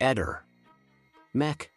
Eder. Mech.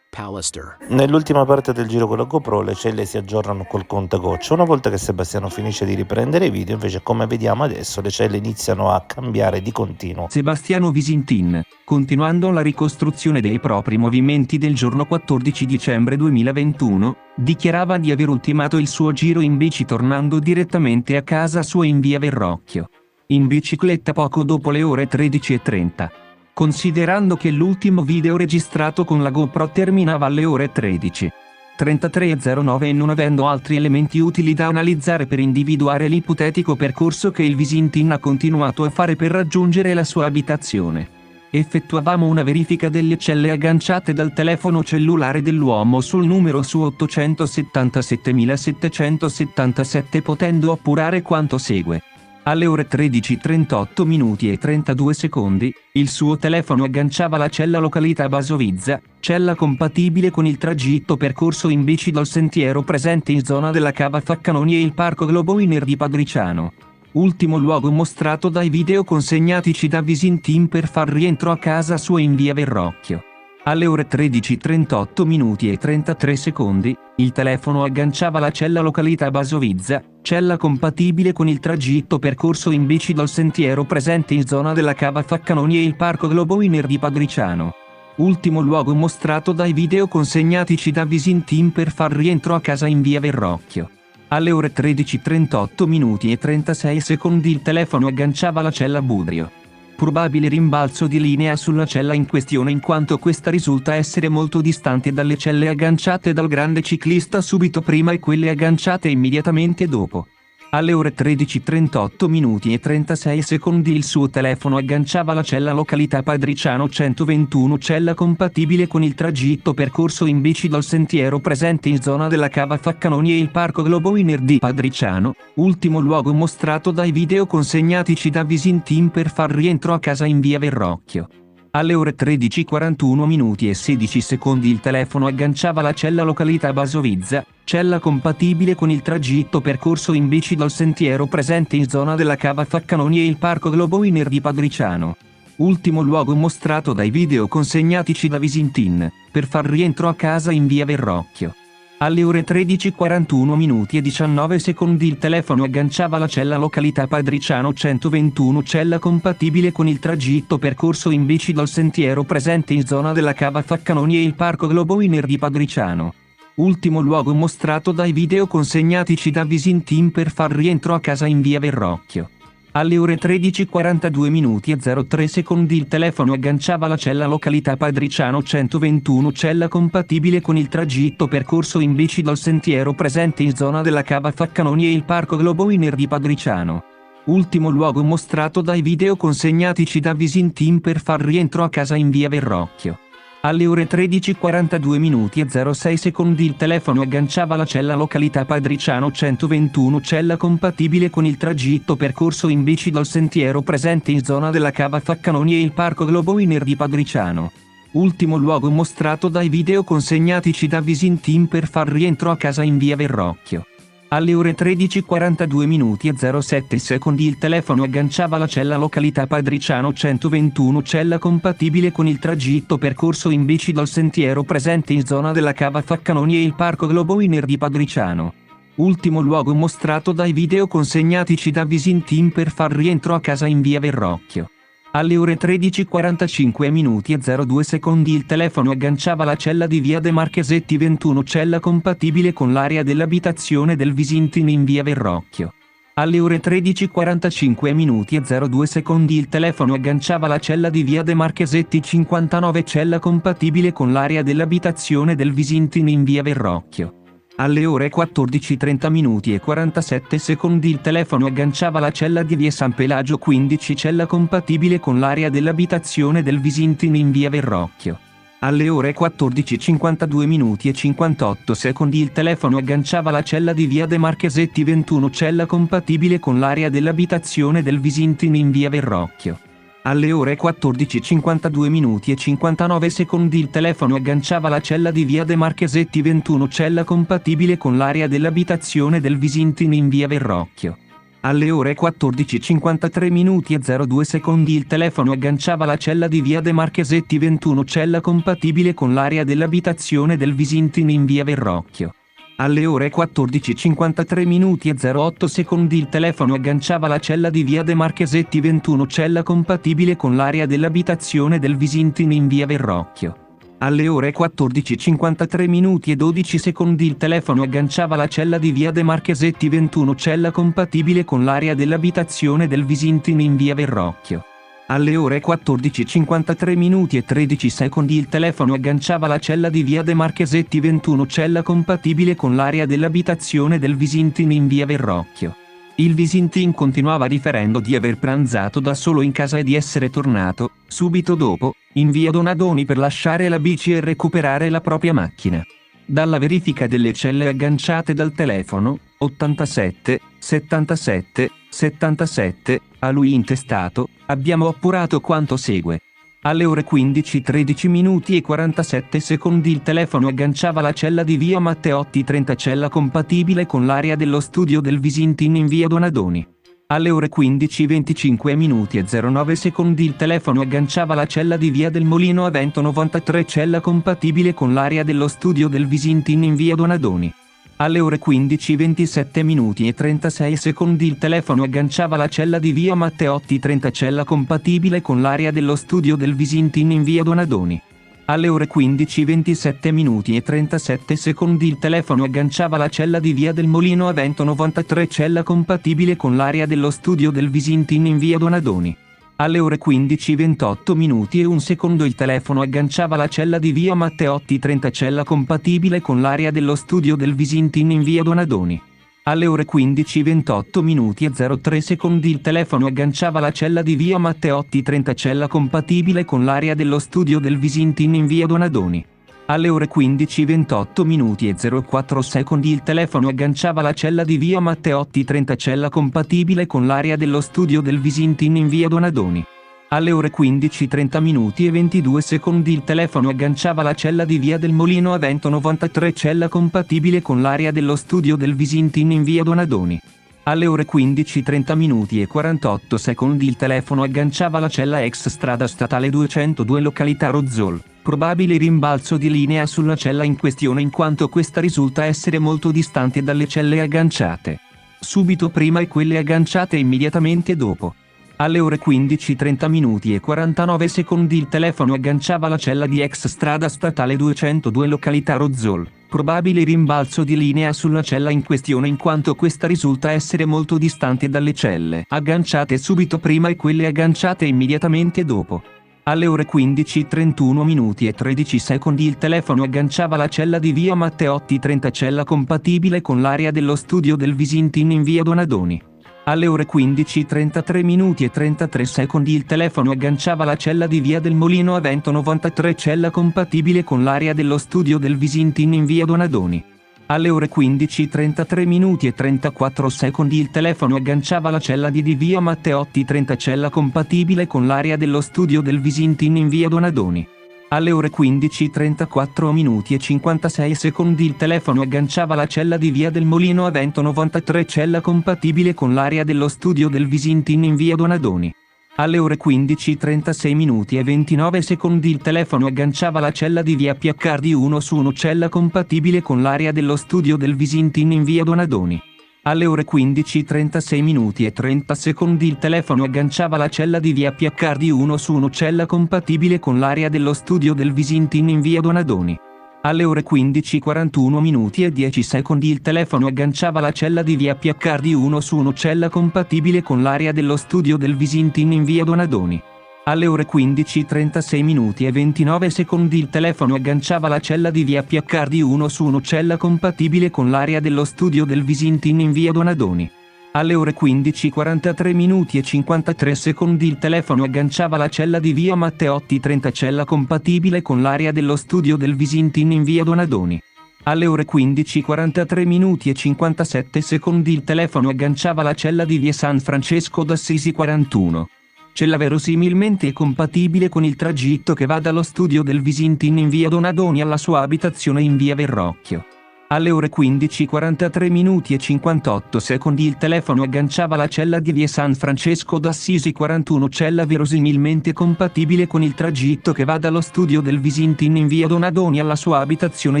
Pallister. Nell'ultima parte del giro con la GoPro le celle si aggiornano col contagocce. Una volta che Sebastiano finisce di riprendere i video, invece, come vediamo adesso, le celle iniziano a cambiare di continuo. Sebastiano Visintin, continuando la ricostruzione dei propri movimenti del giorno 14 dicembre 2021, dichiarava di aver ultimato il suo giro in bici tornando direttamente a casa sua in via Verrocchio. In bicicletta poco dopo le ore 13:30. Considerando che l'ultimo video registrato con la GoPro terminava alle ore 13:33:09 e non avendo altri elementi utili da analizzare per individuare l'ipotetico percorso che il Visintin ha continuato a fare per raggiungere la sua abitazione. Effettuavamo una verifica delle celle agganciate dal telefono cellulare dell'uomo sul numero su 877.777 potendo appurare quanto segue. Alle ore 13:38 minuti e 32 secondi, il suo telefono agganciava la cella località Basovizza, cella compatibile con il tragitto percorso in bici dal sentiero presente in zona della Cava Faccanoni e il Parco Globo Winner di Padriciano. Ultimo luogo mostrato dai video consegnatici da Visintin per far rientro a casa sua in via Verrocchio. Alle ore 13:38 minuti e 33 secondi, il telefono agganciava la cella località Basovizza, cella compatibile con il tragitto percorso in bici dal sentiero presente in zona della Cava Faccanoni e il Parco Globo Winner di Padriciano. Ultimo luogo mostrato dai video consegnatici da Visintin per far rientro a casa in via Verrocchio. Alle ore 13:38 minuti e 36 secondi il telefono agganciava la cella Budrio. Probabile rimbalzo di linea sulla cella in questione in quanto questa risulta essere molto distante dalle celle agganciate dal grande ciclista subito prima e quelle agganciate immediatamente dopo. Alle ore 13:38 minuti e 36 secondi il suo telefono agganciava la cella località Padriciano 121 cella compatibile con il tragitto percorso in bici dal sentiero presente in zona della Cava Faccanoni e il Parco Globo Winner di Padriciano, ultimo luogo mostrato dai video consegnatici da Visintin per far rientro a casa in via Verrocchio. Alle ore 13:41 minuti e 16 secondi il telefono agganciava la cella località Basovizza, cella compatibile con il tragitto percorso in bici dal sentiero presente in zona della Cava Faccanoni e il Parco Globo Winner di Padriciano. Ultimo luogo mostrato dai video consegnatici da Visintin, per far rientro a casa in via Verrocchio. Alle ore 13:41 minuti e 19 secondi il telefono agganciava la cella località Padriciano 121 cella compatibile con il tragitto percorso in bici dal sentiero presente in zona della Cava Faccanoni e il Parco Globo Winner di Padriciano. Ultimo luogo mostrato dai video consegnatici da Visintin per far rientro a casa in via Verrocchio. Alle ore 13:42 minuti e 03 secondi il telefono agganciava la cella località Padriciano 121 cella compatibile con il tragitto percorso in bici dal sentiero presente in zona della Cava Faccanoni e il Parco Globo Winner di Padriciano. Ultimo luogo mostrato dai video consegnatici da Visintin per far rientro a casa in via Verrocchio. Alle ore 13:42 minuti e 06 secondi il telefono agganciava la cella località Padriciano 121 cella compatibile con il tragitto percorso in bici dal sentiero presente in zona della Cava Faccanoni e il Parco Globo Winner di Padriciano. Ultimo luogo mostrato dai video consegnatici da Visintin per far rientro a casa in via Verrocchio. Alle ore 13:42 minuti e 07 secondi il telefono agganciava la cella località Padriciano 121 cella compatibile con il tragitto percorso in bici dal sentiero presente in zona della Cava Faccanoni e il Parco Globo Winner di Padriciano. Ultimo luogo mostrato dai video consegnatici da Visintin per far rientro a casa in via Verrocchio. Alle ore 13:45 minuti e 02 secondi il telefono agganciava la cella di via De Marchesetti 21 cella compatibile con l'area dell'abitazione del Visintin in via Verrocchio. Alle ore 13:45 minuti e 02 secondi il telefono agganciava la cella di via De Marchesetti 59 cella compatibile con l'area dell'abitazione del Visintin in via Verrocchio. Alle ore 14:30 minuti e 47 secondi il telefono agganciava la cella di via San Pelagio 15 cella compatibile con l'area dell'abitazione del Visintin in via Verrocchio. Alle ore 14:52 minuti e 58 secondi il telefono agganciava la cella di via De Marchesetti 21 cella compatibile con l'area dell'abitazione del Visintin in via Verrocchio. Alle ore 14:52 minuti e 59 secondi il telefono agganciava la cella di via De Marchesetti 21 cella compatibile con l'area dell'abitazione del Visintin in via Verrocchio. Alle ore 14:53 minuti e 02 secondi il telefono agganciava la cella di via De Marchesetti 21, cella compatibile con l'area dell'abitazione del Visintin in via Verrocchio. Alle ore 14:53 minuti e 08 secondi il telefono agganciava la cella di via De Marchesetti 21, cella compatibile con l'area dell'abitazione del Visintin in via Verrocchio. Alle ore 14:53 minuti e 12 secondi il telefono agganciava la cella di via De Marchesetti 21, cella compatibile con l'area dell'abitazione del Visintin in via Verrocchio. Alle ore 14:53 minuti e 13 secondi il telefono agganciava la cella di via De Marchesetti 21, cella compatibile con l'area dell'abitazione del Visintin in via Verrocchio. Il Visintin continuava riferendo di aver pranzato da solo in casa e di essere tornato, subito dopo, in via Donadoni per lasciare la bici e recuperare la propria macchina. Dalla verifica delle celle agganciate dal telefono, 87, 77, 77, a lui intestato, abbiamo appurato quanto segue. Alle ore 15:13 minuti e 47 secondi il telefono agganciava la cella di via Matteotti 30, cella compatibile con l'area dello studio del Visintin in via Donadoni. Alle ore 15:25 minuti e 09 secondi il telefono agganciava la cella di via del Molino a Vento 93, cella compatibile con l'area dello studio del Visintin in via Donadoni. Alle ore 15:27 minuti e 36 secondi il telefono agganciava la cella di via Matteotti 30, cella compatibile con l'area dello studio del Visintin in via Donadoni. Alle ore 15:27 minuti e 37 secondi il telefono agganciava la cella di via del Molino a Vento 93, cella compatibile con l'area dello studio del Visintin in via Donadoni. Alle ore 15:28 minuti e 1 secondo il telefono agganciava la cella di via Matteotti 30, cella compatibile con l'area dello studio del Visintin in via Donadoni. Alle ore 15:28 minuti e 03 secondi il telefono agganciava la cella di via Matteotti 30, cella compatibile con l'area dello studio del Visintin in via Donadoni. Alle ore 15:28 minuti e 04 secondi il telefono agganciava la cella di via Matteotti 30, cella compatibile con l'area dello studio del Visintin in via Donadoni. Alle ore 15:30 minuti e 22 secondi il telefono agganciava la cella di via del Molino a Vento 93, cella compatibile con l'area dello studio del Visintin in via Donadoni. Alle ore 15:30 minuti e 48 secondi il telefono agganciava la cella ex strada statale 202 località Rozzol. Probabile rimbalzo di linea sulla cella in questione in quanto questa risulta essere molto distante dalle celle agganciate. Subito prima e quelle agganciate immediatamente dopo. Alle ore 15:30 minuti e 49 secondi il telefono agganciava la cella di ex strada statale 202 località Rozzol. Probabile rimbalzo di linea sulla cella in questione in quanto questa risulta essere molto distante dalle celle agganciate subito prima e quelle agganciate immediatamente dopo. Alle ore 15:31 minuti e 13 secondi il telefono agganciava la cella di via Matteotti 30, cella compatibile con l'area dello studio del Visintin in via Donadoni. Alle ore 15:33 minuti e 33 secondi il telefono agganciava la cella di via del Molino a Vento 93, cella compatibile con l'area dello studio del Visintin in via Donadoni. Alle ore 15:33 minuti e 34 secondi il telefono agganciava la cella di via Matteotti 30, cella compatibile con l'area dello studio del Visintin in via Donadoni. Alle ore 15:34 minuti e 56 secondi il telefono agganciava la cella di via del Molino a Vento 93, cella compatibile con l'area dello studio del Visintin in via Donadoni. Alle ore 15:36 minuti e 29 secondi il telefono agganciava la cella di via Piaccardi 1 su 1, cella compatibile con l'area dello studio del Visintin in via Donadoni. Alle ore 15:36 minuti e 30 secondi il telefono agganciava la cella di via Piaccardi 1 su 1, cella compatibile con l'area dello studio del Visintin in via Donadoni. Alle ore 15:41 minuti e 10 secondi il telefono agganciava la cella di via Piaccardi 1 su 1, cella compatibile con l'area dello studio del Visintin in via Donadoni. Alle ore 15:36 minuti e 29 secondi il telefono agganciava la cella di via Piaccardi 1 su 1, cella compatibile con l'area dello studio del Visintin in via Donadoni. Alle ore 15:43 minuti e 53 secondi il telefono agganciava la cella di via Matteotti 30, cella compatibile con l'area dello studio del Visintin in via Donadoni. Alle ore 15:43 minuti e 57 secondi il telefono agganciava la cella di via San Francesco d'Assisi 41. Cella verosimilmente compatibile con il tragitto che va dallo studio del Visintin in via Donadoni alla sua abitazione in via Verrocchio. Alle ore 15:43 minuti e 58 secondi il telefono agganciava la cella di via San Francesco d'Assisi 41, cella verosimilmente compatibile con il tragitto che va dallo studio del Visintin in via Donadoni alla sua abitazione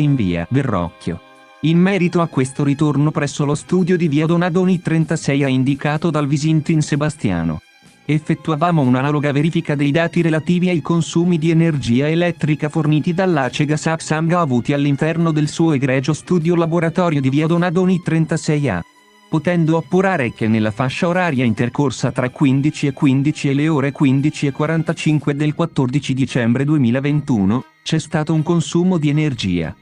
in via Verrocchio. In merito a questo ritorno presso lo studio di via Donadoni 36 indicato dal Visintin Sebastiano, effettuavamo un'analoga verifica dei dati relativi ai consumi di energia elettrica forniti dall'Acega Sapsang avuti all'interno del suo egregio studio laboratorio di via Donadoni 36A, potendo appurare che nella fascia oraria intercorsa tra 15:15 e le ore 15:45 del 14 dicembre 2021, c'è stato un consumo di energia.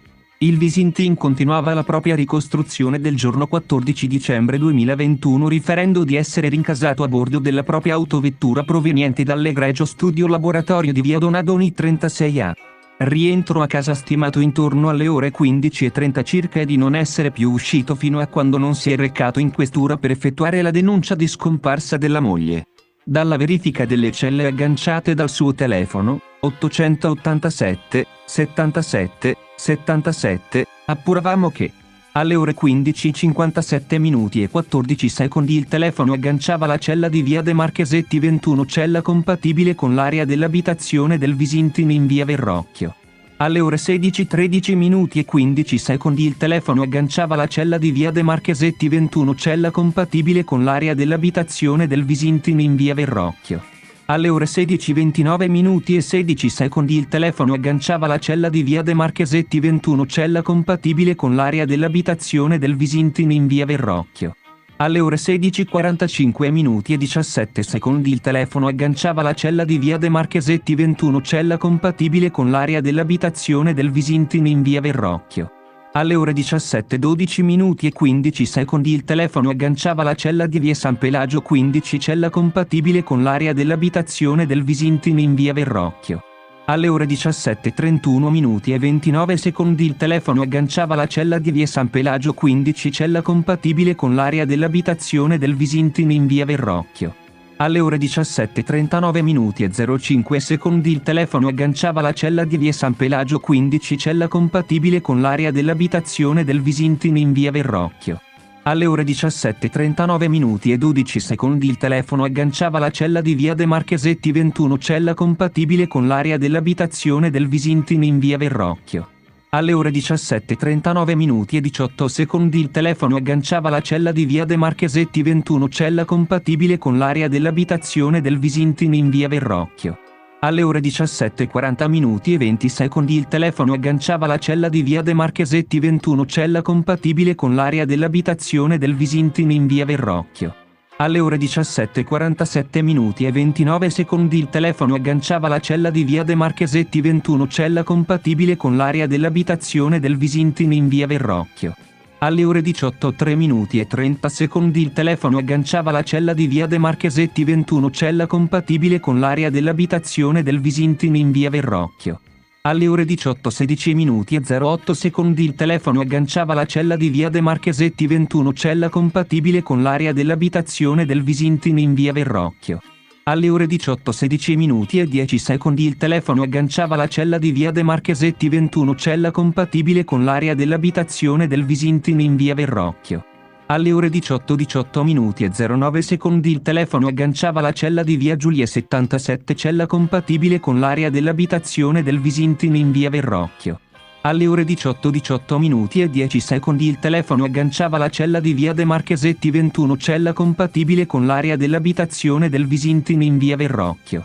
Il Visintin continuava la propria ricostruzione del giorno 14 dicembre 2021 riferendo di essere rincasato a bordo della propria autovettura proveniente dall'egregio studio laboratorio di via Donadoni 36A. Rientro a casa stimato intorno alle ore 15:30 circa e di non essere più uscito fino a quando non si è recato in questura per effettuare la denuncia di scomparsa della moglie. Dalla verifica delle celle agganciate dal suo telefono, 887 77 77, appuravamo che alle ore 15:57 minuti e 14 secondi il telefono agganciava la cella di via De Marchesetti 21, cella compatibile con l'area dell'abitazione del Visintin in via Verrocchio. Alle ore 16:13 minuti e 15 secondi il telefono agganciava la cella di via De Marchesetti 21, cella compatibile con l'area dell'abitazione del Visintin in via Verrocchio. Alle ore 16:29 minuti e 16 secondi il telefono agganciava la cella di via De Marchesetti 21, cella compatibile con l'area dell'abitazione del Visintin in via Verrocchio. Alle ore 16:45 minuti e 17 secondi il telefono agganciava la cella di via De Marchesetti 21, cella compatibile con l'area dell'abitazione del Visintin in via Verrocchio. Alle ore 17:12 minuti e 15 secondi il telefono agganciava la cella di via San Pelagio 15, cella compatibile con l'area dell'abitazione del Visintin in via Verrocchio. Alle ore 17:31 minuti e 29 secondi il telefono agganciava la cella di via San Pelagio 15, cella compatibile con l'area dell'abitazione del Visintin in via Verrocchio. Alle ore 17:39 minuti e 05 secondi il telefono agganciava la cella di via San Pelagio 15, cella compatibile con l'area dell'abitazione del Visintin in via Verrocchio. Alle ore 17:39 minuti e 12 secondi il telefono agganciava la cella di via De Marchesetti 21, cella compatibile con l'area dell'abitazione del Visintin in via Verrocchio. Alle ore 17:39 minuti e 18 secondi il telefono agganciava la cella di via De Marchesetti 21, cella compatibile con l'area dell'abitazione del Visintin in via Verrocchio. Alle ore 17:40 minuti e 20 secondi il telefono agganciava la cella di via De Marchesetti 21, cella compatibile con l'area dell'abitazione del Visintin in via Verrocchio. Alle ore 17:47 minuti e 29 secondi il telefono agganciava la cella di via De Marchesetti 21, cella compatibile con l'area dell'abitazione del Visintin in via Verrocchio. Alle ore 18:03 minuti e 30 secondi il telefono agganciava la cella di via De Marchesetti 21, cella compatibile con l'area dell'abitazione del Visintin in via Verrocchio. Alle ore 18:16 minuti e 08 secondi il telefono agganciava la cella di via De Marchesetti 21, cella compatibile con l'area dell'abitazione del Visintin in via Verrocchio. Alle ore 18:16 minuti e 10 secondi il telefono agganciava la cella di via De Marchesetti 21, cella compatibile con l'area dell'abitazione del Visintin in via Verrocchio. Alle ore 18:18 minuti e 09 secondi il telefono agganciava la cella di via Giulia 77, cella compatibile con l'area dell'abitazione del Visintin in via Verrocchio. Alle ore 18:18 minuti e 10 secondi il telefono agganciava la cella di via De Marchesetti 21, cella compatibile con l'area dell'abitazione del Visintin in via Verrocchio.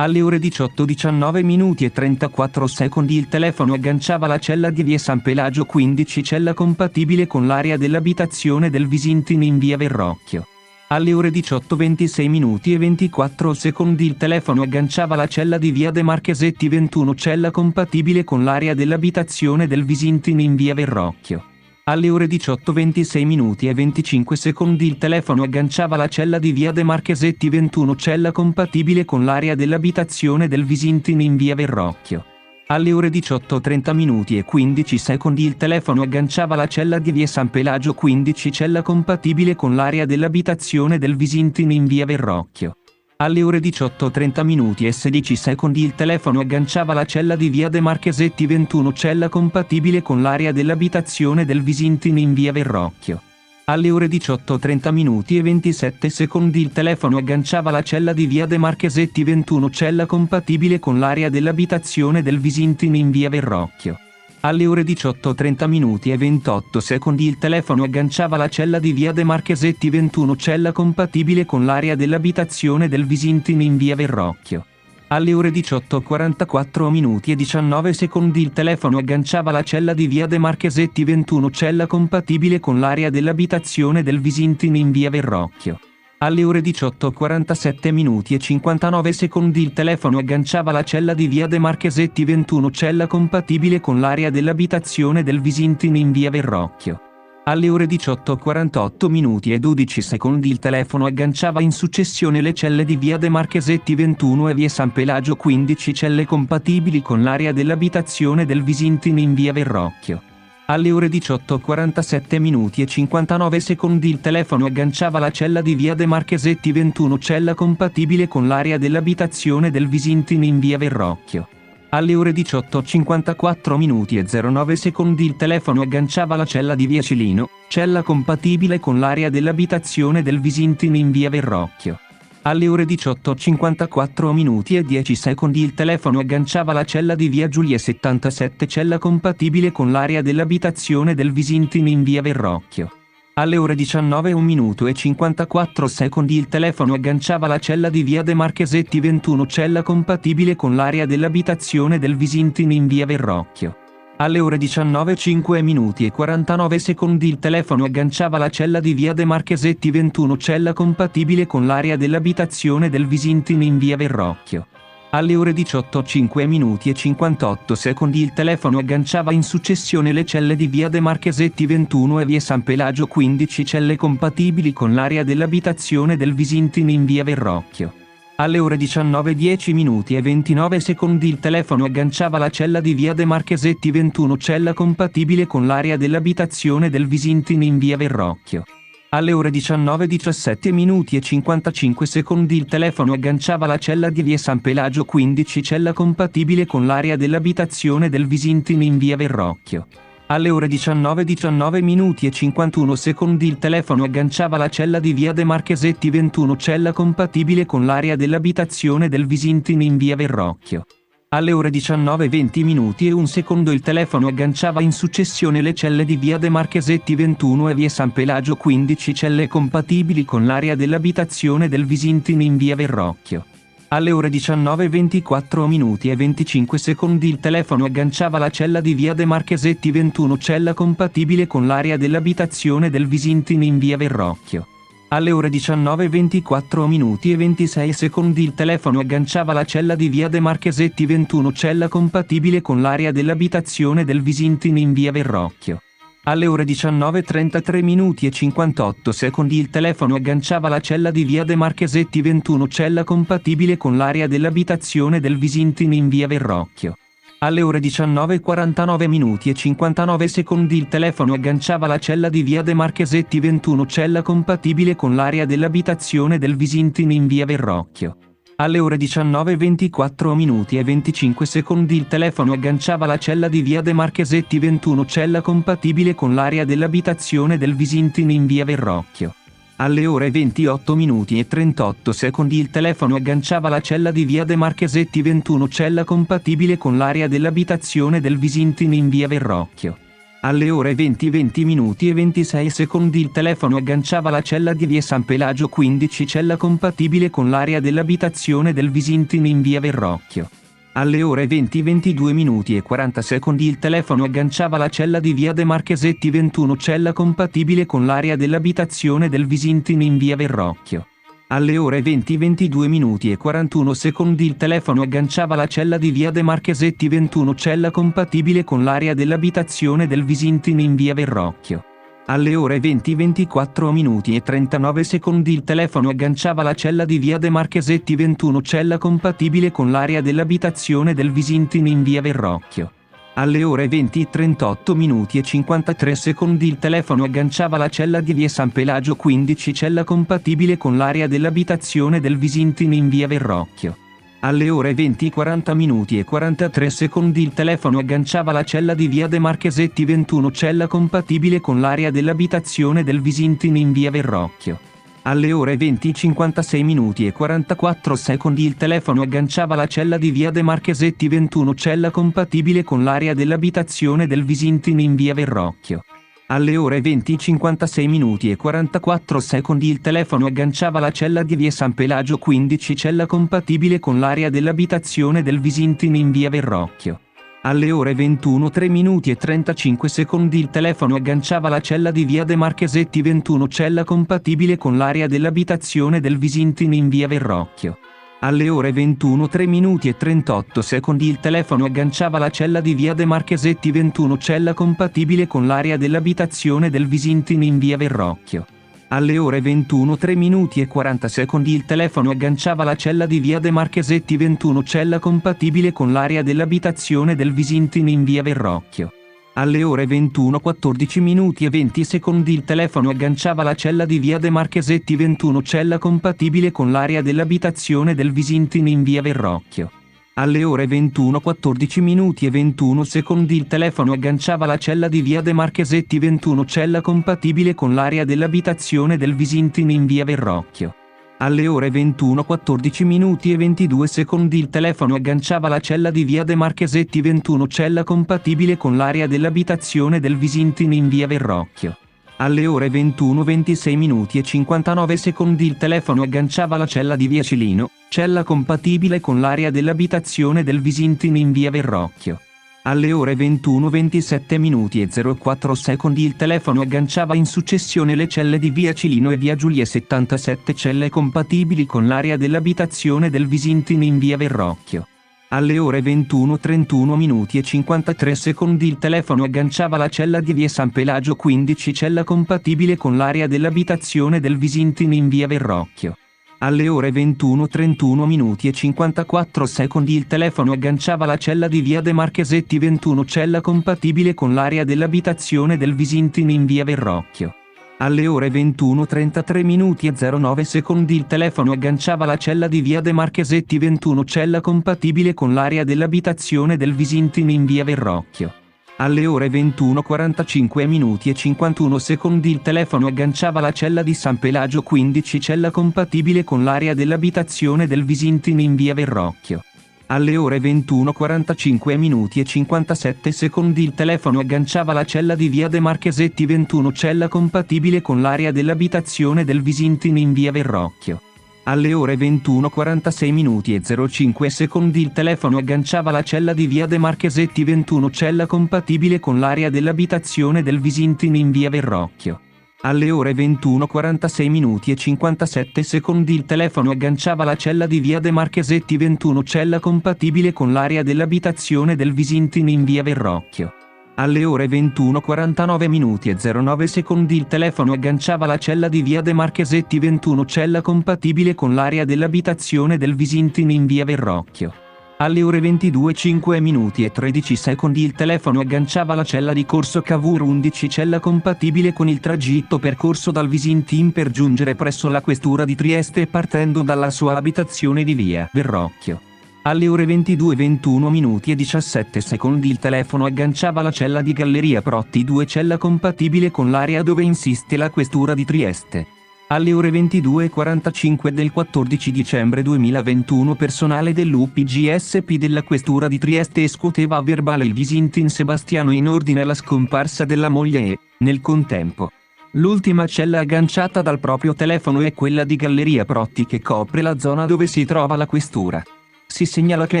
Alle ore 18:19 minuti e 34 secondi il telefono agganciava la cella di via San Pelagio 15, cella compatibile con l'area dell'abitazione del Visintin in via Verrocchio. Alle ore 18:26 minuti e 24 secondi il telefono agganciava la cella di via De Marchesetti 21, cella compatibile con l'area dell'abitazione del Visintin in via Verrocchio. Alle ore 18:26 minuti e 25 secondi il telefono agganciava la cella di via De Marchesetti 21, cella compatibile con l'area dell'abitazione del Visintin in via Verrocchio. Alle ore 18:30 minuti e 15 secondi il telefono agganciava la cella di via San Pelagio 15, cella compatibile con l'area dell'abitazione del Visintin in via Verrocchio. Alle ore 18:30 minuti e 16 secondi il telefono agganciava la cella di via De Marchesetti 21, cella compatibile con l'area dell'abitazione del Visintin in via Verrocchio. Alle ore 18:30 minuti e 27 secondi il telefono agganciava la cella di via De Marchesetti 21, cella compatibile con l'area dell'abitazione del Visintin in via Verrocchio. Alle ore 18:30 minuti e 28 secondi il telefono agganciava la cella di via De Marchesetti 21, cella compatibile con l'area dell'abitazione del Visintin in via Verrocchio. Alle ore 18:44 minuti e 19 secondi il telefono agganciava la cella di via De Marchesetti 21, cella compatibile con l'area dell'abitazione del Visintin in via Verrocchio. Alle ore 18:47 minuti e 59 secondi il telefono agganciava la cella di via De Marchesetti 21, cella compatibile con l'area dell'abitazione del Visintin in via Verrocchio. Alle ore 18:48 minuti e 12 secondi il telefono agganciava in successione le celle di via De Marchesetti 21 e via San Pelagio 15, celle compatibili con l'area dell'abitazione del Visintin in via Verrocchio. Alle ore 18:47 minuti e 59 secondi il telefono agganciava la cella di via De Marchesetti 21, cella compatibile con l'area dell'abitazione del Visintin in via Verrocchio. Alle ore 18:54 minuti e 09 secondi il telefono agganciava la cella di via Cilino, cella compatibile con l'area dell'abitazione del Visintin in via Verrocchio. Alle ore 18:54 minuti e 10 secondi il telefono agganciava la cella di via Giulia 77, cella compatibile con l'area dell'abitazione del Visintin in via Verrocchio. Alle ore 19:1 minuto e 54 secondi il telefono agganciava la cella di via De Marchesetti 21, cella compatibile con l'area dell'abitazione del Visintin in via Verrocchio. Alle ore 19:05 minuti e 49 secondi il telefono agganciava la cella di via De Marchesetti 21, cella compatibile con l'area dell'abitazione del Visintin in via Verrocchio. Alle ore 18:05 minuti e 58 secondi il telefono agganciava in successione le celle di via De Marchesetti 21 e via San Pelagio 15, celle compatibili con l'area dell'abitazione del Visintin in via Verrocchio. Alle ore 19:10 minuti e 29 secondi il telefono agganciava la cella di via De Marchesetti 21, cella compatibile con l'area dell'abitazione del Visintin in via Verrocchio. Alle ore 19:17 minuti e 55 secondi il telefono agganciava la cella di via San Pelagio 15, cella compatibile con l'area dell'abitazione del Visintin in via Verrocchio. Alle ore 19:19 minuti e 51 secondi il telefono agganciava la cella di via De Marchesetti 21, cella compatibile con l'area dell'abitazione del Visintin in via Verrocchio. Alle ore 19:20 minuti e un secondo il telefono agganciava in successione le celle di via De Marchesetti 21 e via San Pelagio 15, celle compatibili con l'area dell'abitazione del Visintin in via Verrocchio. Alle ore 19:24 minuti e 25 secondi il telefono agganciava la cella di via De Marchesetti 21, cella compatibile con l'area dell'abitazione del Visintin in via Verrocchio. Alle ore 19:24 minuti e 26 secondi il telefono agganciava la cella di via De Marchesetti 21, cella compatibile con l'area dell'abitazione del Visintin in via Verrocchio. Alle ore 19:33 minuti e 58 secondi il telefono agganciava la cella di via De Marchesetti 21, cella compatibile con l'area dell'abitazione del Visintin in via Verrocchio. Alle ore 19:49 minuti e 59 secondi il telefono agganciava la cella di via De Marchesetti 21, cella compatibile con l'area dell'abitazione del Visintin in via Verrocchio. Alle ore 19:24 minuti e 25 secondi il telefono agganciava la cella di via De Marchesetti 21, cella compatibile con l'area dell'abitazione del Visintin in via Verrocchio. Alle ore 28 minuti e 38 secondi il telefono agganciava la cella di via De Marchesetti 21, cella compatibile con l'area dell'abitazione del Visintin in via Verrocchio. Alle ore 20:20 minuti e 26 secondi il telefono agganciava la cella di via San Pelagio 15, cella compatibile con l'area dell'abitazione del Visintin in via Verrocchio. Alle ore 20:22 minuti e 40 secondi il telefono agganciava la cella di via De Marchesetti 21, cella compatibile con l'area dell'abitazione del Visintin in via Verrocchio. Alle ore 20:22 minuti e 41 secondi il telefono agganciava la cella di via De Marchesetti 21, cella compatibile con l'area dell'abitazione del Visintin in via Verrocchio. Alle ore 20:24 minuti e 39 secondi il telefono agganciava la cella di via De Marchesetti 21, cella compatibile con l'area dell'abitazione del Visintin in via Verrocchio. Alle ore 20:38 minuti e 53 secondi il telefono agganciava la cella di via San Pelagio 15, cella compatibile con l'area dell'abitazione del Visintin in via Verrocchio. Alle ore 20:40 minuti e 43 secondi il telefono agganciava la cella di via De Marchesetti 21, cella compatibile con l'area dell'abitazione del Visintin in via Verrocchio. Alle ore 20:56 minuti e 44 secondi il telefono agganciava la cella di via De Marchesetti 21, cella compatibile con l'area dell'abitazione del Visintin in via Verrocchio. Alle ore 20:56 minuti e 44 secondi il telefono agganciava la cella di via San Pelagio 15, cella compatibile con l'area dell'abitazione del Visintin in via Verrocchio. Alle ore 21:03 minuti e 35 secondi il telefono agganciava la cella di via De Marchesetti 21, cella compatibile con l'area dell'abitazione del Visintin in via Verrocchio. Alle ore 21:03 minuti e 38 secondi il telefono agganciava la cella di via De Marchesetti 21, cella compatibile con l'area dell'abitazione del Visintin in via Verrocchio. Alle ore 21:03 minuti e 40 secondi il telefono agganciava la cella di via De Marchesetti 21, cella compatibile con l'area dell'abitazione del Visintin in via Verrocchio. Alle ore 21:14 minuti e 20 secondi il telefono agganciava la cella di via De Marchesetti 21, cella compatibile con l'area dell'abitazione del Visintin in via Verrocchio. Alle ore 21:14 minuti e 21 secondi il telefono agganciava la cella di via De Marchesetti 21, cella compatibile con l'area dell'abitazione del Visintin in via Verrocchio. Alle ore 21:14 minuti e 22 secondi il telefono agganciava la cella di via De Marchesetti 21, cella compatibile con l'area dell'abitazione del Visintin in via Verrocchio. Alle ore 21:26 minuti e 59 secondi il telefono agganciava la cella di via Cilino, cella compatibile con l'area dell'abitazione del Visintin in via Verrocchio. Alle ore 21:27 minuti e 04 secondi il telefono agganciava in successione le celle di via Cilino e via Giulia 77, celle compatibili con l'area dell'abitazione del Visintin in via Verrocchio. Alle ore 21:31 minuti e 53 secondi il telefono agganciava la cella di via San Pelagio 15, cella compatibile con l'area dell'abitazione del Visintin in via Verrocchio. Alle ore 21:31 minuti e 54 secondi il telefono agganciava la cella di via De Marchesetti 21, cella compatibile con l'area dell'abitazione del Visintin in via Verrocchio. Alle ore 21:33 minuti e 09 secondi il telefono agganciava la cella di via De Marchesetti 21, cella compatibile con l'area dell'abitazione del Visintin in via Verrocchio. Alle ore 21:45 minuti e 51 secondi il telefono agganciava la cella di San Pelagio 15, cella compatibile con l'area dell'abitazione del Visintin in via Verrocchio. Alle ore 21:45 minuti e 57 secondi il telefono agganciava la cella di via De Marchesetti 21, cella compatibile con l'area dell'abitazione del Visintin in via Verrocchio. Alle ore 21:46 minuti e 05 secondi il telefono agganciava la cella di via De Marchesetti 21, cella compatibile con l'area dell'abitazione del Visintin in via Verrocchio. Alle ore 21:46 minuti e 57 secondi il telefono agganciava la cella di via De Marchesetti 21, cella compatibile con l'area dell'abitazione del Visintin in via Verrocchio. Alle ore 21:49 minuti e 09 secondi il telefono agganciava la cella di via De Marchesetti 21, cella compatibile con l'area dell'abitazione del Visintin in via Verrocchio. Alle ore 22:05 minuti e 13 secondi il telefono agganciava la cella di Corso Cavour 11, cella compatibile con il tragitto percorso dal Visintin per giungere presso la questura di Trieste partendo dalla sua abitazione di via Verrocchio. Alle ore 22:21 minuti e 17 secondi il telefono agganciava la cella di Galleria Protti 2, cella compatibile con l'area dove insiste la questura di Trieste. Alle ore 22:45 del 14 dicembre 2021 personale dell'UPGSP della questura di Trieste escuoteva a verbale il Visintin Sebastiano in ordine alla scomparsa della moglie e, nel contempo, l'ultima cella agganciata dal proprio telefono è quella di Galleria Protti che copre la zona dove si trova la questura. Si segnala che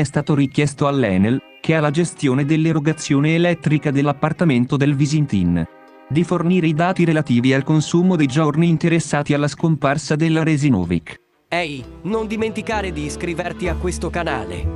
è stato richiesto all'Enel, che ha la gestione dell'erogazione elettrica dell'appartamento del Visintin, di fornire i dati relativi al consumo dei giorni interessati alla scomparsa della Resinovic. Ehi, non dimenticare di iscriverti a questo canale.